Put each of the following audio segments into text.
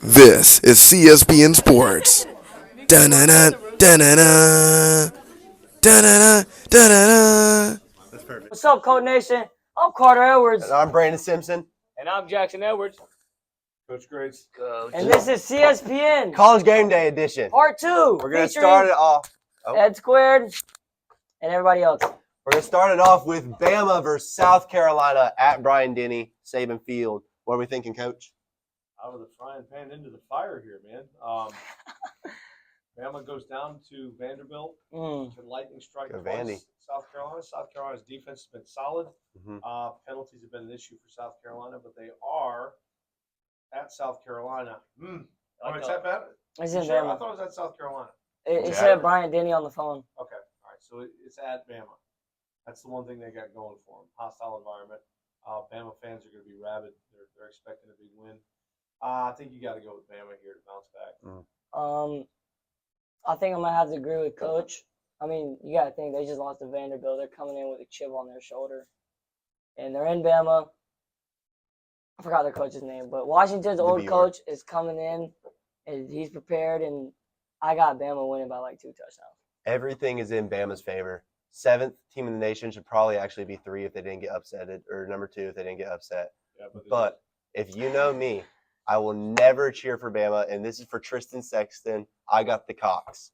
This is CSPN Sports. Da-na-na, da-na-na, da-na-na, da-na-na. That's perfect. What's up, Code Nation? I'm Carter Edwards. And I'm Brandon Simpson. And I'm Jackson Edwards. Coach Grace. And this is CSPN College Game Day edition. Part 2. We're going to start it off. Ed Squared and everybody else. We're going to start it off with Bama versus South Carolina at Bryant-Denny, Saban Field. What are we thinking, Coach? Out of the frying pan into the fire here, man. Bama goes down to Vanderbilt. Can lightning strike Go twice. Vandy. South Carolina. South Carolina's defense has been solid. Mhm. Penalties have been an issue for South Carolina, but they are at South Carolina. It's at Bama. It's You in sure? I Bama. thought it was at South Carolina. It Yeah. said Bryant Denny on the phone. Okay, all right. So it's at Bama. That's the one thing they got going for them. Hostile environment. Bama fans are going to be rabid. They're expecting a big win. I think you got to go with Bama here to bounce back. I think I'm going to have to agree with Coach. I mean, you got to think they just lost to Vanderbilt. They're coming in with a chip on their shoulder. And they're in Bama. I forgot their coach's name, but Washington's old Viewer. coach is coming in, and he's prepared, and I got Bama winning by like 2 touchdowns. Everything is in Bama's favor. 7th team in the nation should probably actually be 3 if they didn't get upsetted, or number 2 if they didn't get upset. Yeah, But if you know me, I will never cheer for Bama, and this is for Tristan Sexton. I got the Cox.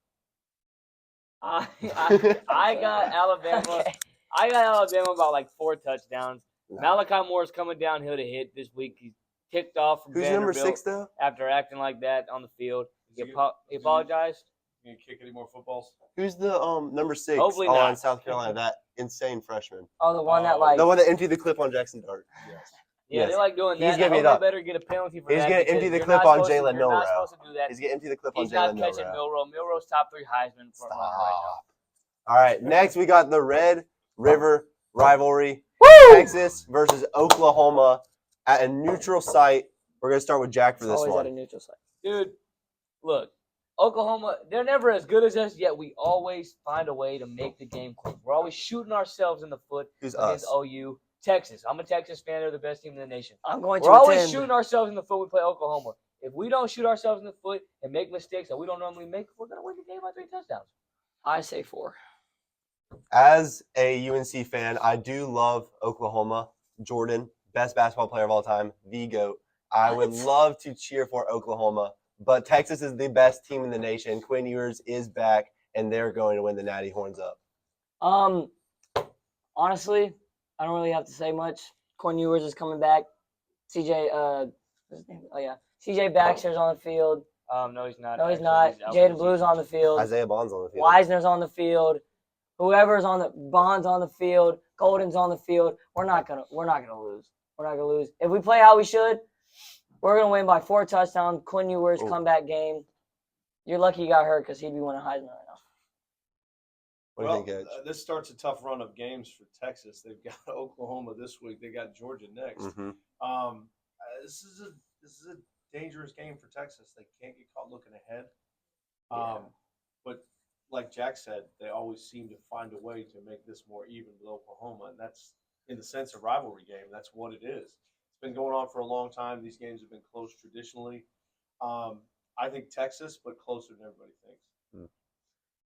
I got Alabama. Okay. I got Alabama about like 4 touchdowns. Malachi Moore's coming downhill to hit this week. He's kicked off from Who's Vanderbilt number 6 though? after acting like that on the field. He He- apologized. You gonna kick any more footballs? Who's the number 6 Hopefully on not. South Carolina? That insane freshman. Oh, the one that like The one that emptied the clip on Jackson Dart. Yes. Yeah, Yes. they like doing He's that. giving I it hope up. they better get a penalty for He's that. gonna because empty the you're clip not on supposed to- Jalen You're not Milroe. supposed to do that. He's gonna empty the clip on He's not Jalen catching Milroe. Milroe. Milroe's top 3 Heisman front runner right now. Stop. All right, next we got the Red River rivalry. Texas versus Oklahoma at a neutral site. We're going to start with Jack for it's this always at a one. neutral site. Dude, look, Oklahoma, they're never as good as us, yet we always find a way to make the game quick. We're always shooting ourselves in the foot Who's against us? OU. Texas. I'm a Texas fan. They're the best team in the nation. I'm going to We're always attend. shooting ourselves in the foot when we play Oklahoma. If we don't shoot ourselves in the foot and make mistakes that we don't normally make, we're going to win the game by 3 touchdowns. I say 4. As a UNC fan, I do love Oklahoma. Jordan, best basketball player of all time, the GOAT. I would What? love to cheer for Oklahoma, but Texas is the best team in the nation. Quinn Ewers is back, and they're going to win the Natty Horns up. Honestly, I don't really have to say much. Quinn Ewers is coming back. CJ, what's his name? Oh yeah, CJ Baxter's on the field. No, he's not. No, he's actually. not. out Jada for the Blue's season. on the field. Isaiah Bond's on the field. Weisner's on the field. Whoever's on the Bond's on the field. Golden's on the field. We're not gonna lose. We're not gonna lose. If we play how we should, we're gonna win by 4 touchdowns. Quinn Ewers Ooh. comeback game. You're lucky you got hurt because he'd be winning Heisman right now. What do you think, Coach? This starts a tough run of games for Texas. They've got Oklahoma this week. They got Georgia next. Mhm. This is a dangerous game for Texas. They can't get caught looking ahead. Yeah. But like Jack said, they always seem to find a way to make this more even with Oklahoma, and that's in the sense of rivalry game. That's what it is. It's been going on for a long time. These games have been close traditionally. I think Texas, but closer than everybody thinks.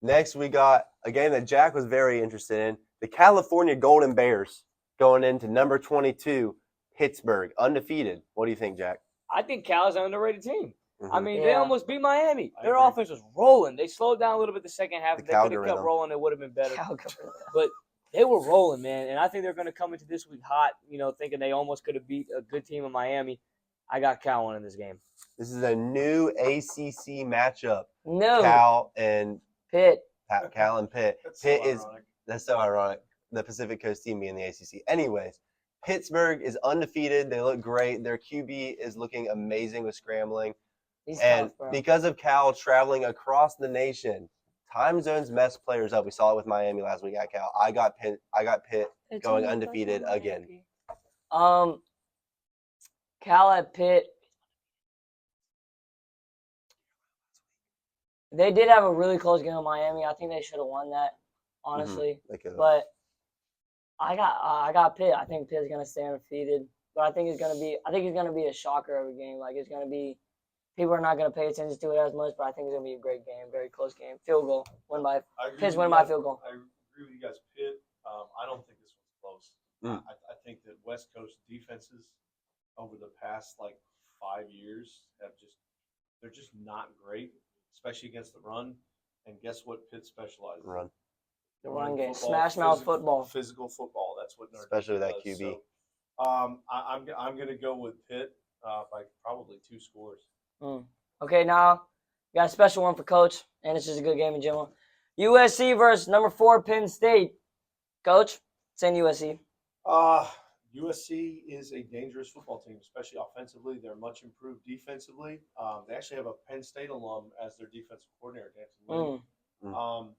Next, we got a game that Jack was very interested in. The California Golden Bears going into number 22, Pittsburgh, undefeated. What do you think, Jack? I think Cal's an underrated team. I Mhm. mean, they Yeah. almost beat Miami. I Their agree. offense was rolling. They slowed down a little bit the second half. The If they could have Calgary, kept though. rolling, it would have been better. Calgary. But they were rolling, man. And I think they're going to come into this week hot, thinking they almost could have beat a good team in Miami. I got Cal winning this game. This is a new ACC matchup. No. Cal and Pitt. Cal and Pitt. That's Pitt so is ironic. that's so ironic. The Pacific Coast team being the ACC. Anyways, Pittsburgh is undefeated. They look great. Their QB is looking amazing with scrambling. He's And tough, bro. because of Cal traveling across the nation, time zones mess players up. We saw it with Miami last week at Cal. I got Pitt going undefeated again. Cal at Pitt. They did have a really close game with Miami. I think they should have won that, honestly. They could've. But I got Pitt. I think Pitt's gonna stay undefeated. But I think it's gonna be a shocker of a game. Like it's gonna be people are not going to pay attention to it as much, but I think it's going to be a great game, very close game. Field goal, I agree Pitt's with win you by guys. field goal. I agree with you guys. Pitt. I don't think this one's close. I think that West Coast defenses over the past like 5 years they're just not great, especially against the run. And guess what Pitt specializes in? Run. The run game, Football, smash mouth football. Physical football. That's what Notre Especially Dame with that does. QB. So, I'm going to go with Pitt by probably 2 scores. Okay, now we got a special one for Coach, and it's just a good game in general. USC versus number 4 Penn State. Coach, send USC. USC is a dangerous football team, especially offensively. They're much improved defensively. They actually have a Penn State alum as their defensive coordinator, Danson Lee.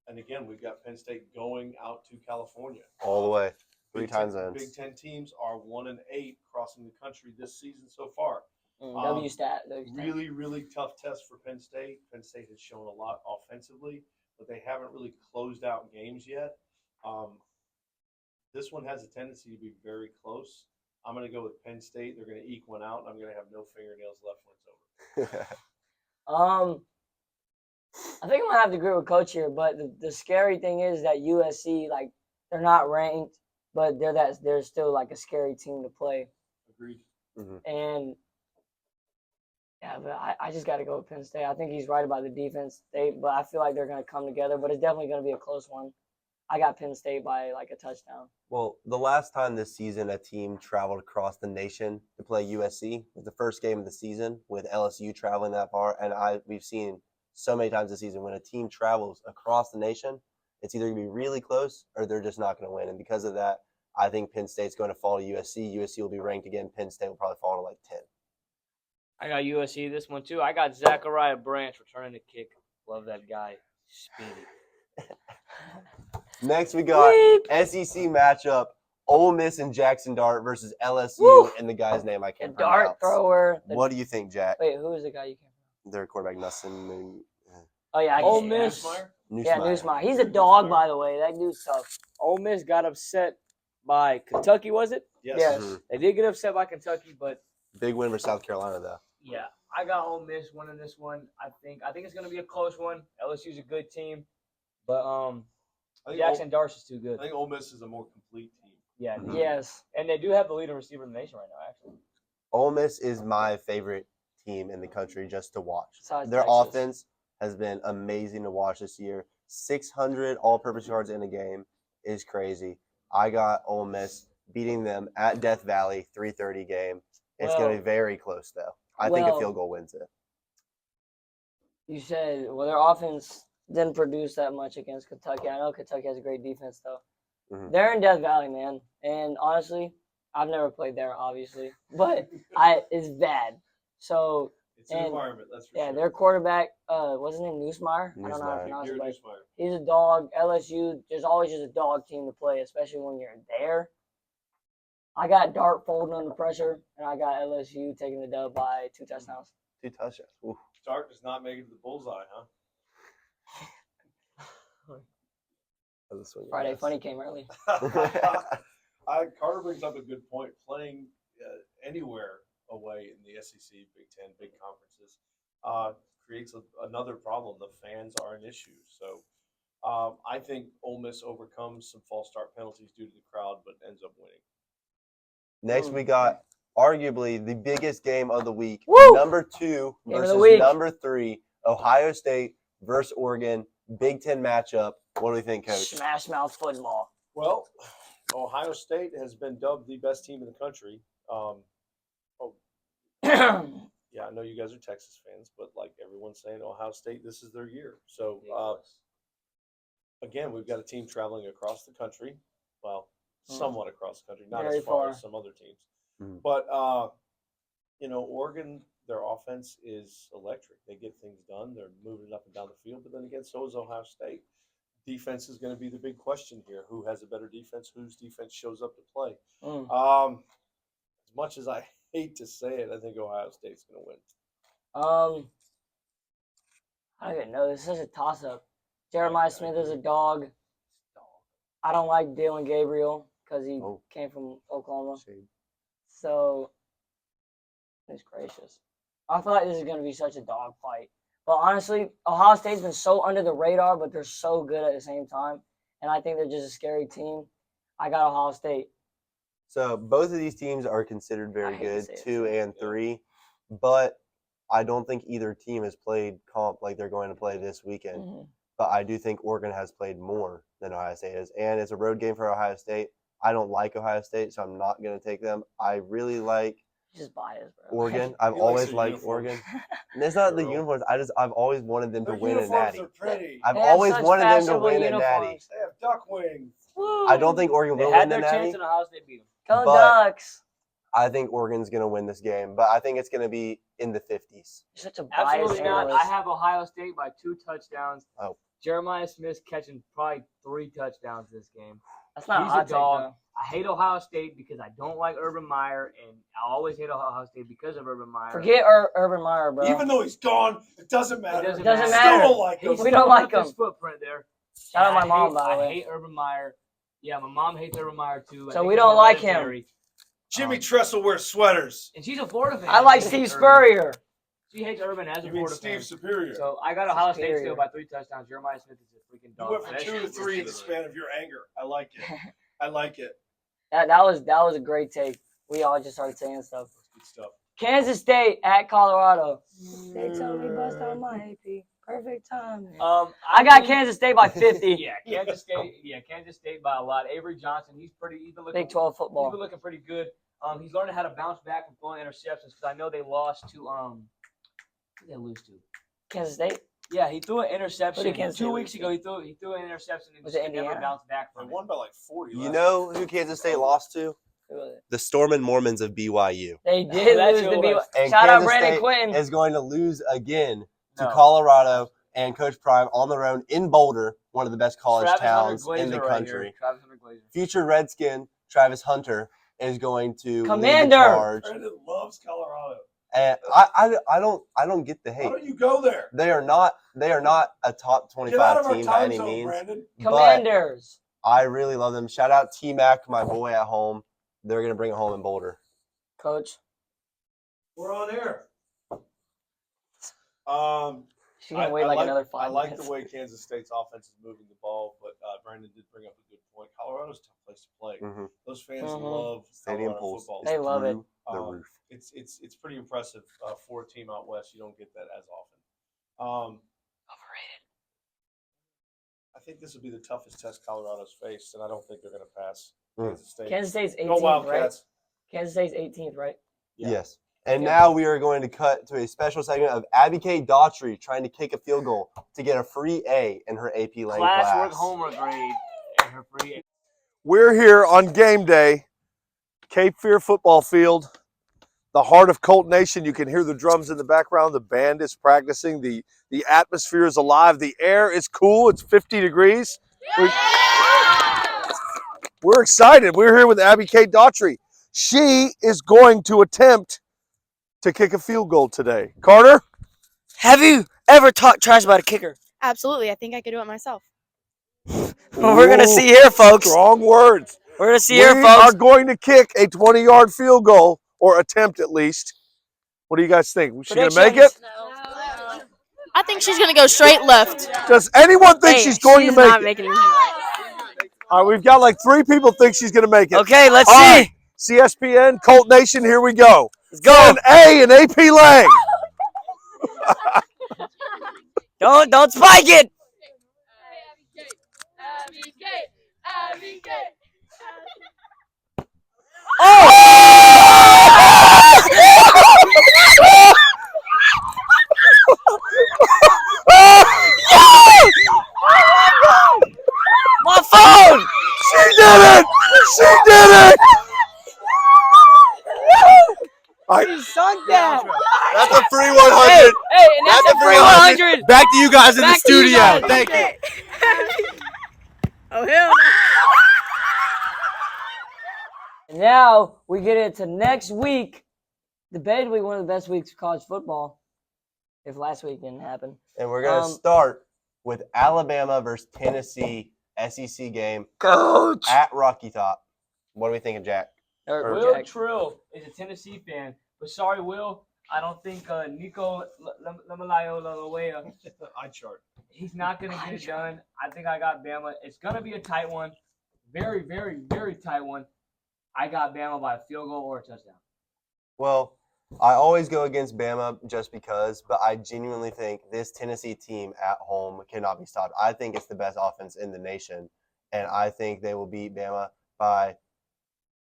And again, we've got Penn State going out to California. All the way. 3 Big time Ten, zones. Big Ten teams are 1-8 crossing the country this season so far. W stat. Really, really tough test for Penn State. Penn State has shown a lot offensively, but they haven't really closed out games yet. This one has a tendency to be very close. I'm going to go with Penn State. They're going to eke one out, and I'm going to have no fingernails left when it's over. I think I'm gonna have to agree with Coach here, but the scary thing is that USC, like, they're not ranked, but they're still like a scary team to play. Agreed. And yeah, but I just got to go with Penn State. I think he's right about the defense. But I feel like they're gonna come together, but it's definitely gonna be a close one. I got Penn State by like a touchdown. Well, the last time this season a team traveled across the nation to play USC was the first game of the season with LSU traveling that far. And we've seen so many times this season when a team travels across the nation, it's either going to be really close or they're just not going to win. And because of that, I think Penn State's going to fall to USC. USC will be ranked again. Penn State will probably fall to like 10. I got USC this one too. I got Zachariah Branch returning the kick. Love that guy. Speedy. Next, we got SEC matchup: Ole Miss and Jackson Dart versus LSU, Woo! and the guy's name I A can't dart pronounce. thrower. What do you think, Jack? Wait, who is the guy you came from? Their quarterback, Nussin. Oh yeah, Ole Miss. Yeah, Newsmeyer. He's a dog, by the way. That dude's tough. Ole Miss got upset by Kentucky, was it? Yes. Yes. They did get upset by Kentucky, but Big win for South Carolina, though. yeah, I got Ole Miss winning this one. I think it's going to be a close one. LSU's a good team, but Jackson Darce is too good. I think Ole Miss is a more complete team. Yeah. Yes. And they do have the leading receiver in the nation right now, actually. Ole Miss is my favorite team in the country just to watch. Besides Their Texas. offense has been amazing to watch this year. 600 all-purpose yards in a game is crazy. I got Ole Miss beating them at Death Valley, 3:30 game. It's going to be very close, though. I think a field goal wins it. You said, well, their offense didn't produce that much against Kentucky. I know Kentucky has a great defense, though. They're in Death Valley, man. And honestly, I've never played there, obviously. But it's bad. So, It's an environment, that's for yeah, sure. their quarterback, what's his name, Newsmeyer? I don't know how to pronounce it, but he's a dog. LSU, there's always just a dog team to play, especially when you're there. I got Dart folding under pressure, and I got LSU taking the dub by 2 touchdowns. 2 touchdowns. Ooh. Dart does not make it to the bullseye, huh? Friday Funny came early. Carter brings up a good point. Playing anywhere away in the SEC, Big Ten, big conferences creates another problem. The fans are an issue. So I think Ole Miss overcomes some false start penalties due to the crowd, but ends up winning. Next, we got arguably the biggest game of the week. Woo! Number 2 Game versus of the week. number 3, Ohio State versus Oregon. Big Ten matchup. What do we think, Coach? Smash mouth football. Well, Ohio State has been dubbed the best team in the country. Yeah, I know you guys are Texas fans, but like everyone's saying, Ohio State, this is their year. So, again, we've got a team traveling across the country. Well, somewhat across the country, not Very as far far. as some other teams. But, Oregon, their offense is electric. They get things done. They're moving up and down the field. But then again, so is Ohio State. Defense is going to be the big question here. Who has a better defense? Whose defense shows up to play? As much as I hate to say it, I think Ohio State's going to win. I don't even know. This is such a toss-up. Jeremiah Smith is a dog. I don't like Dylan Gabriel because he came from Oklahoma. So, it's gracious. I feel like this is going to be such a dogfight. But honestly, Ohio State's been so under the radar, but they're so good at the same time. And I think they're just a scary team. I got Ohio State. So both of these teams are considered very hate to good, say it, 2 and 3, but I don't think either team has played comp like they're going to play this weekend. Mm-hmm. But I do think Oregon has played more than Ohio State is, and it's a road game for Ohio State. I don't like Ohio State, so I'm not going to take them. I really like Just biased, bro. Oregon. I've He likes always their liked uniforms. Oregon. And it's not the Girl. uniforms. I've always wanted them to Their win a uniforms natty. are pretty. I've They have always such wanted them to fashionable win a natty. uniforms. They have duck wings. I don't think Oregon They will had win the their natty. chance and Ohio State beat them. Go but- Ducks. I think Oregon's going to win this game, but I think it's going to be in the 50s. You're such a biased Absolutely not. analyst. I have Ohio State by 2 touchdowns. Oh. Jeremiah Smith catching probably 3 touchdowns this game. That's not He's a hot a dog. take, I hate Ohio State because I don't like Urban Meyer, and I always hate Ohio State because of Urban Meyer. though. Forget Urban Meyer, bro. Even though he's gone, it doesn't matter. doesn't Doesn't Still matter. don't like him. He's We don't like his him. footprint there. Shout out And my I mom, hate- by the way. I hate Urban Meyer. Yeah, my mom hates Urban Meyer too. I So think we it's don't like him. hereditary. Jimmy Tressel wears sweaters. And she's a Florida fan. I like She Steve hates Urban. Spurrier. She hates Urban as a You mean Florida Steve fan. Superior. So I got Ohio State Superior. still by 3 touchdowns. Jeremiah Smith is a freaking You dog. went from That 2 to shit's 3 in the ridiculous. span of your anger. I like it. I like it. That was a great take. We all just started saying stuff. That's good stuff. Kansas State at Colorado. They totally bust out my AP. Perfect time. I got think- Kansas State by 50. Yeah, Kansas State. Yeah, Kansas State by a lot. Avery Johnson, he's been looking. Big 12 He's football. been looking pretty good. He's learning how to bounce back from throwing interceptions because I know they lost to who did they lose to? Kansas State. Yeah, he threw an Who interception did Kansas 2 State weeks lose ago. He threw an interception and Was just it never Indiana? bounced back They from it. won by like 40. You last know who Kansas State lost to? Who was it? The Stormin' Mormons of BYU. They did That's lose who to it be. was. And Shout out Kansas Brandon State Quinn. is going to lose again to No. Colorado and Coach Prime on the road in Boulder, one of the best college Travis Hunter towns in the Glazer right country. here. Travis Hunter Glazer. Future Redskin Travis Hunter is going to lead the Commander. charge. Brandon loves Colorado. And I don't get the Why hate. don't you go there? They are not a top Get out 25 of our team by time any zone, means. Brandon. But Commanders. I really love them. Shout out T-Mac, my boy at home. They're going to bring it home in Boulder. Coach. We're on air. She's going to wait like another 5 I like minutes. the way Kansas State's offense is moving the ball, but Brandon did bring up a good point. Colorado's a tough place to play. Mhm. Those fans Mhm. love Stadium Colorado pulse football. is They love it. through the Um, roof. It's pretty impressive for a team out west. You don't get that as often. Overrated. I think this will be the toughest test Colorado's faced, and I don't think they're going to pass Mm. Kansas State. Kansas State's Go 18th, right? Wildcats. Kansas State's 18th, right? Yeah. Yes. And Yeah. now we are going to cut to a special segment of Abby K. Daughtry trying to kick a field goal to get a free A in her AP Lang Classwork class. homework grade and her free. We're here on game day, Cape Fear football field, the heart of Colt Nation. You can hear the drums in the background. The band is practicing. The atmosphere is alive. The air is cool. It's 50 degrees. We're excited. We're here with Abby K. Daughtry. She is going to attempt to kick a field goal today. Carter? Have you ever talked trash about a kicker? Absolutely. I think I could do it myself. We're going to Ooh, see here, folks. Strong words. We're going to see We here, are folks. going to kick a 20-yard field goal, or attempt at least. What do you guys think? Is she going to make it? I think she's going to go straight left. Does anyone think Hey, she's going to make not it? making it. All right, we've got like 3 people think she's going to make it. Okay, let's All see. right, CSPN, Colt Nation, here we go. Let's go. An A in AP Lang. Don't spike it. My phone. She did it! She did it! All right, Sunk that. That's a free 100. Hey, and that's a a free 100. 100. Back to you guys in the Back to you studio. guys. Thank you. Oh, hell And now we get into next week. Debatably one of the best weeks of college football. If last week didn't happen. And we're going to start with Alabama versus Tennessee SEC game Coach. at Rocky Top. What are we thinking, Jack? Or Will Jack. Trill is a Tennessee fan, but sorry, Will, I don't think Nico Lamalayo, Eye chart. he's not going to get it done. I think I got Bama. It's going to be a tight one. Very, very, very tight one. I got Bama by a field goal or a touchdown. Well, I always go against Bama just because, but I genuinely think this Tennessee team at home cannot be stopped. I think it's the best offense in the nation, and I think they will beat Bama by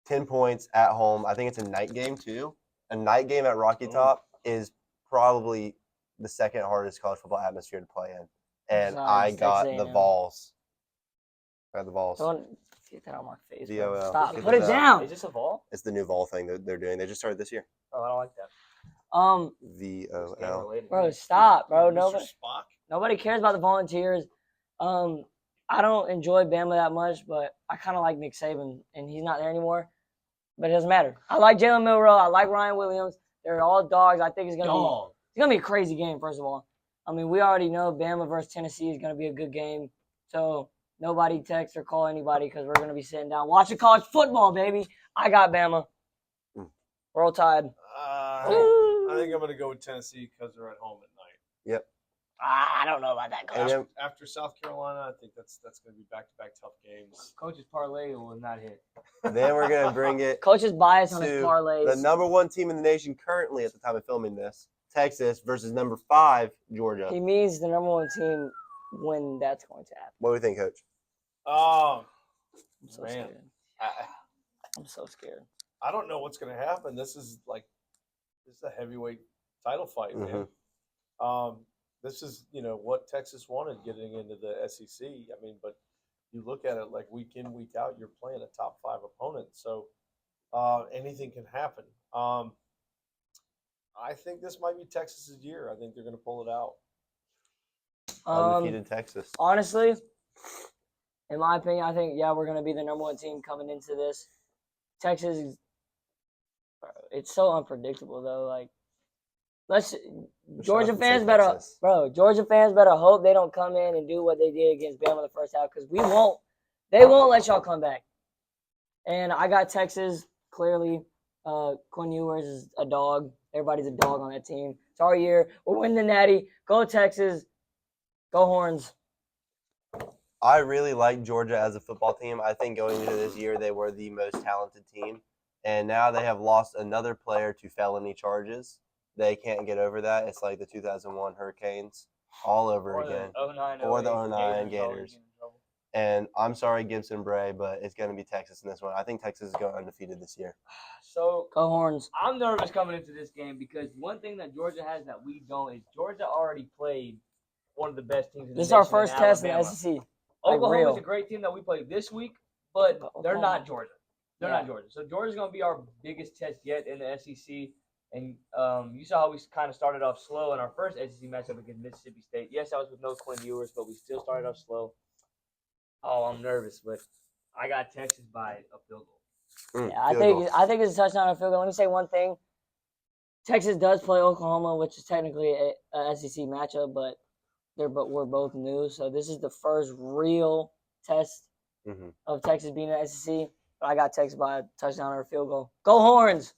10 points at home. I think it's a night game, too. A night game at Rocky Top is probably the second hardest college football atmosphere to play in. And I got the Vols. I got the Vols. Don't get that on my face. VOL. Bro. Stop. Get Put it this out. down. Is this a ball? It's the new Vol thing that they're doing. They just started this year. Oh, I don't like that. VOL. Bro, stop, bro. Mr. Spock. Nobody cares about the Volunteers. I don't enjoy Bama that much, but I kind of like Nick Saban, and he's not there anymore. But it doesn't matter. I like Jalen Milroe. I like Ryan Williams. They're all dogs. I think it's gonna be a crazy game. First of all, I mean, we already know Bama versus Tennessee is gonna be a good game. So nobody text or call anybody because we're gonna be sitting down watching college football, baby. I got Bama. Roll Tide. I think I'm going to go with Tennessee because they're at home at night. Yep. I don't know about that, coach. After South Carolina, I think that's going to be back-to-back tough games. Coach's parlay will not hit. Then we're going to bring it Coach's bias on his to parlays. the number one team in the nation currently at the time of filming this, Texas, versus number 5, Georgia. He means the number one team when that's going to happen. What do you think, Coach? Oh, I'm so man. scared. I'm so scared. I don't know what's going to happen. This is a heavyweight title fight, man. This is, what Texas wanted getting into the SEC. I mean, but you look at it like week in, week out, you're playing a top 5 opponent. So anything can happen. I think this might be Texas's year. I think they're going to pull it out. Undefeated Texas. Honestly, in my opinion, I think, we're going to be the number one team coming into this. Texas, it's so unpredictable, though. Like, Georgia fans better hope they don't come in and do what they did against Bama the first half because they won't let y'all come back. And I got Texas, clearly. Quinn Ewers is a dog. Everybody's a dog on that team. It's our year. We'll win the Natty. Go Texas. Go Horns. I really like Georgia as a football team. I think going into this year, they were the most talented team. And now they have lost another player to felony charges. They can't get over that. It's like the 2001 Hurricanes all over again. Or the 09 Gators. And I'm sorry, Gibson Bray, but it's going to be Texas in this one. I think Texas is going undefeated this year. So Go Horns. I'm nervous coming into this game because one thing that Georgia has that we don't is Georgia already played one of the best teams in the nation. This is our first test in the Alabama. SEC. Oklahoma is a great team that we played this week, but they're not Georgia. They're not Georgia. So Georgia's going to be our biggest test yet in the SEC. And you saw how we kind of started off slow in our first SEC matchup against Mississippi State. Yes, I was with no Quinn Ewers, but we still started off slow. Oh, I'm nervous, but I got Texas by a field goal. I think it's a touchdown or field goal. Let me say one thing. Texas does play Oklahoma, which is technically a SEC matchup, but we're both new. So this is the first real test of Texas being an SEC. But I got Texas by a touchdown or a field goal. Go Horns!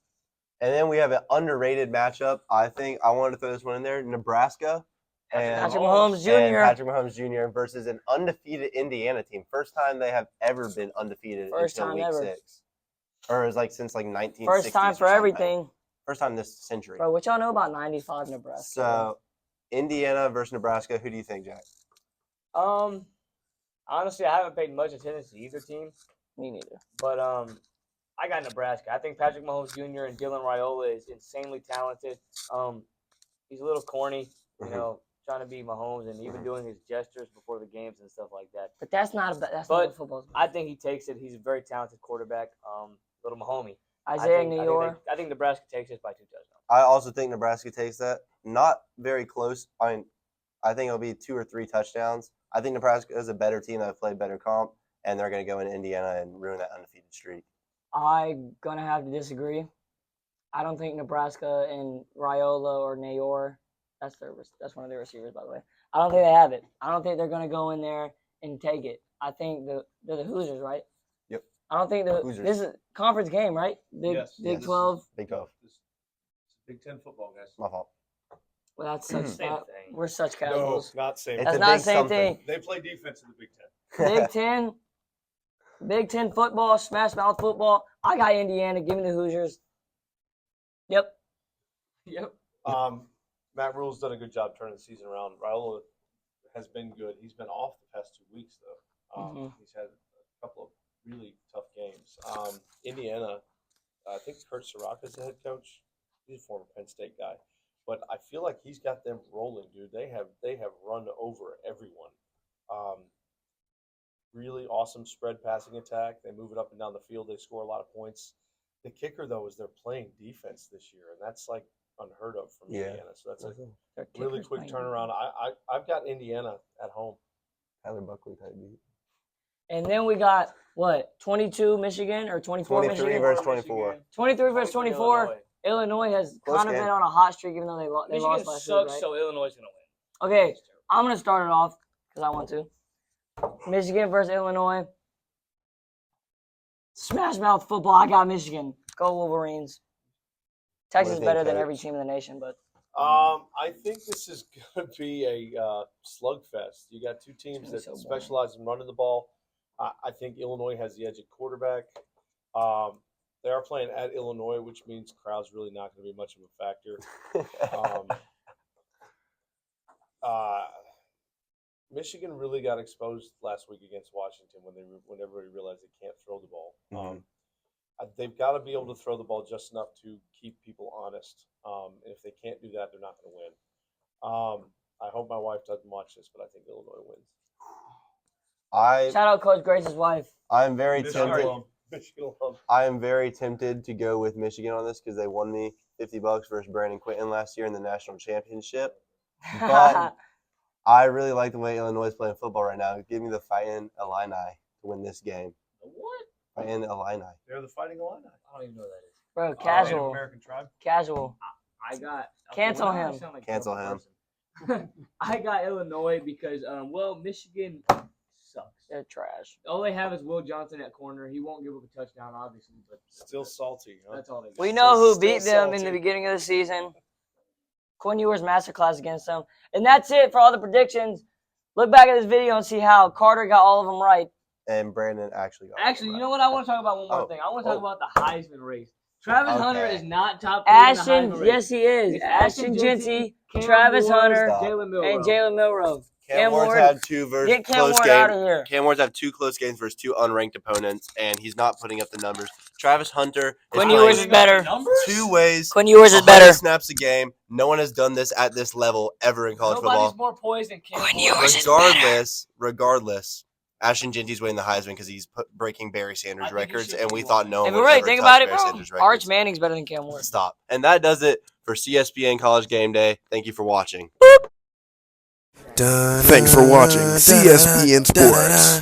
And then we have an underrated matchup. I think I wanted to throw this one in there. Nebraska and Patrick Mahomes Jr. Versus an undefeated Indiana team. First time they have ever been undefeated until week 6. Or it was since 1960s. First time for everything. First time this century. Bro, what y'all know about 95 Nebraska? So, Indiana versus Nebraska. Who do you think, Jack? Honestly, I haven't paid much attention to either team. Me neither. But I got Nebraska. I think Patrick Mahomes Jr. and Dylan Raiola is insanely talented. He's a little corny, trying to be Mahomes and even doing his gestures before the games and stuff like that. But that's not what football's about. I think he takes it. He's a very talented quarterback. Little Mahomie. Isaiah Neyor. I think Nebraska takes it by 2 touchdowns. I also think Nebraska takes that. Not very close. I think it'll be 2 or 3 touchdowns. I think Nebraska is a better team that have played better comp, and they're going to go into Indiana and ruin that undefeated streak. I'm going to have to disagree. I don't think Nebraska and Raiola or Neyor, that's one of their receivers, by the way. I don't think they have it. I don't think they're going to go in there and take it. I think they're the Hoosiers, right? Yep. I don't think this is a conference game, right? Big 12. Big 12. Big Ten football, guys. My fault. Well, that's such Same thing. we're such No, casuals. not same. It's That's a not the big same something. thing. They play defense in the Big Ten. Big Ten, Big Ten football, smash mouth football. I got Indiana. Give me the Hoosiers. Yep. Yep. Matt Rule's done a good job turning the season around. Raul has been good. He's been off the past 2 weeks, though. He's had a couple of really tough games. Indiana, I think Kurt Soraka's the head coach. He's a former Penn State guy. But I feel like he's got them rolling, dude. They have run over everyone. Really awesome spread passing attack. They move it up and down the field. They score a lot of points. The kicker, though, is they're playing defense this year, and that's like unheard of from Indiana. So that's a really quick turnaround. I've got Indiana at home. Tyler Buckley type beat. And then we got what? 22 Michigan or 24 23 Michigan? versus 24. 23 versus 24. Illinois. Illinois has Close kind of game. been on a hot streak, even though they Michigan lost last sucks, week, right? so Illinois is gonna win. Okay, I'm gonna start it off because I want to. Michigan versus Illinois. Smash mouth football. I got Michigan. Go Wolverines. Texas is think, better than Coach? every team in the nation, but I think this is going to be a slugfest. You got two teams that so boring. specialize in running the ball. I think Illinois has the edge at quarterback. They are playing at Illinois, which means crowd's really not going to be much of a factor. Michigan really got exposed last week against Washington when everybody realized they can't throw the ball. They've got to be able to throw the ball just enough to keep people honest. And if they can't do that, they're not going to win. I hope my wife doesn't watch this, but I think Illinois wins. shout out Coach Grace's wife. I'm very Michigan tempted. alum. Michigan alum. I am very tempted to go with Michigan on this because they won me $50 versus Brandon Quinton last year in the national championship. But I really like the way Illinois is playing football right now. Give me the Fighting Illini to win this game. What? Fighting Illini. They're the Fighting Illini. I don't even know what that is. Bro, Native casual. American tribe. Casual. I got Cancel why do I him. sound like a Cancel terrible him. person? I got Illinois because Michigan sucks. They're trash. All they have is Will Johnson at corner. He won't give up a touchdown, obviously, but Still salty, huh? that's all they got. We know who Still beat them in salty. the beginning of the season. Quinn Ewers masterclass against them. And that's it for all the predictions. Look back at this video and see how Carter got all of them right. And Brandon actually got Actually, you know what? I want to talk about one more thing. I want to talk Oh. about the Heisman race. Travis Hunter Okay. is not top 3 in the Ashton, Heisman race. yes he is. It's Ashton Genty, Cam Travis Ward, Hunter, Jalen Milroe. and Jalen Milroe. Cam Ward's Ward, had two get Cam close Ward out of games. here. Cam Ward's had two close games versus two unranked opponents, and he's not putting up the numbers. Travis Hunter is Quinn playing Ewers is better. two ways. Quinn Ewers is 100 better. snaps a game. No one has done this at this level ever in college Nobody's football. more poised than Cam Quinn Ward. Ewers is Regardless, Ashton Genty's winning the Heisman because he's breaking Barry I Sanders think he records, should and be we one. thought no one If would we're right, ever think touch about it, Barry bro. Sanders' Arch records. Manning's better than Cam Ward. Stop. And that does it for CSPN College Game Day. Thank you for watching. Thanks for watching CSPN Sports.